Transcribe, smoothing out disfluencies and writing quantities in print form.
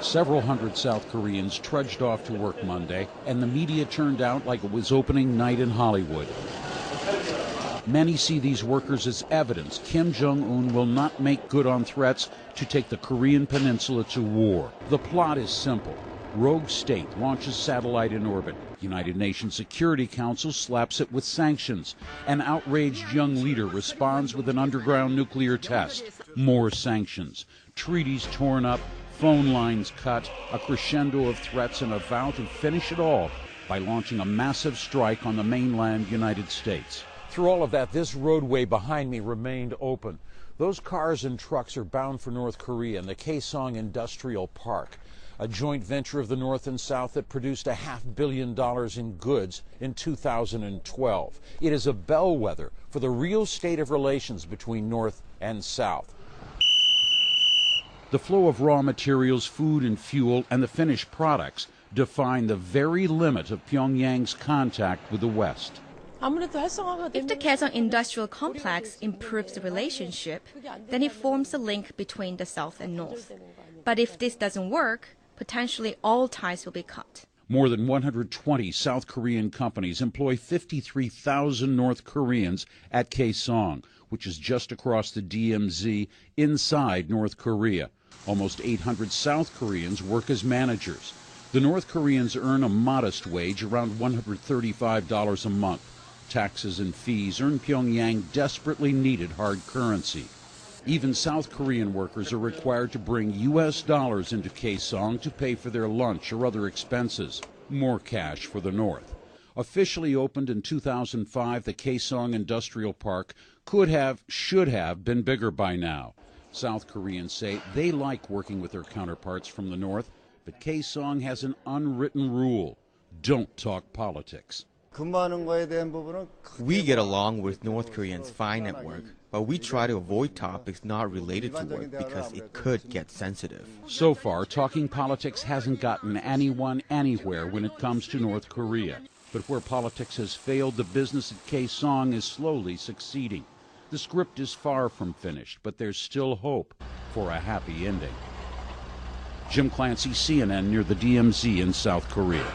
Several hundred South Koreans trudged off to work Monday, and the media turned out like it was opening night in Hollywood. Many see these workers as evidence Kim Jong-un will not make good on threats to take the Korean peninsula to war. The plot is simple. Rogue state launches satellite in orbit. United Nations Security Council slaps it with sanctions. An outraged young leader responds with an underground nuclear test. More sanctions. Treaties torn up, phone lines cut, a crescendo of threats, and a vow to finish it all by launching a massive strike on the mainland United States. Through all of that, this roadway behind me remained open. Those cars and trucks are bound for North Korea and the Kaesong Industrial Park, a joint venture of the North and South that produced $500 million in goods in 2012. It is a bellwether for the real state of relations between North and South. The flow of raw materials, food and fuel, and the finished products define the very limit of Pyongyang's contact with the West. If the Kaesong Industrial Complex improves the relationship, then it forms a link between the South and North. But if this doesn't work, potentially all ties will be cut. More than 120 South Korean companies employ 53,000 North Koreans at Kaesong, which is just across the DMZ inside North Korea. Almost 800 South Koreans work as managers. The North Koreans earn a modest wage, around $135 a month. Taxes and fees earn Pyongyang desperately needed hard currency. Even South Korean workers are required to bring U.S. dollars into Kaesong to pay for their lunch or other expenses. More cash for the North. Officially opened in 2005, the Kaesong Industrial Park should have been bigger by now. South Koreans say they like working with their counterparts from the North, but Kaesong has an unwritten rule: don't talk politics. We get along with North Koreans fine at work, but we try to avoid topics not related to work because it could get sensitive. So far, talking politics hasn't gotten anyone anywhere when it comes to North Korea. But where politics has failed, the business at Kaesong is slowly succeeding. The script is far from finished, but there's still hope for a happy ending. Jim Clancy, CNN, near the DMZ in South Korea.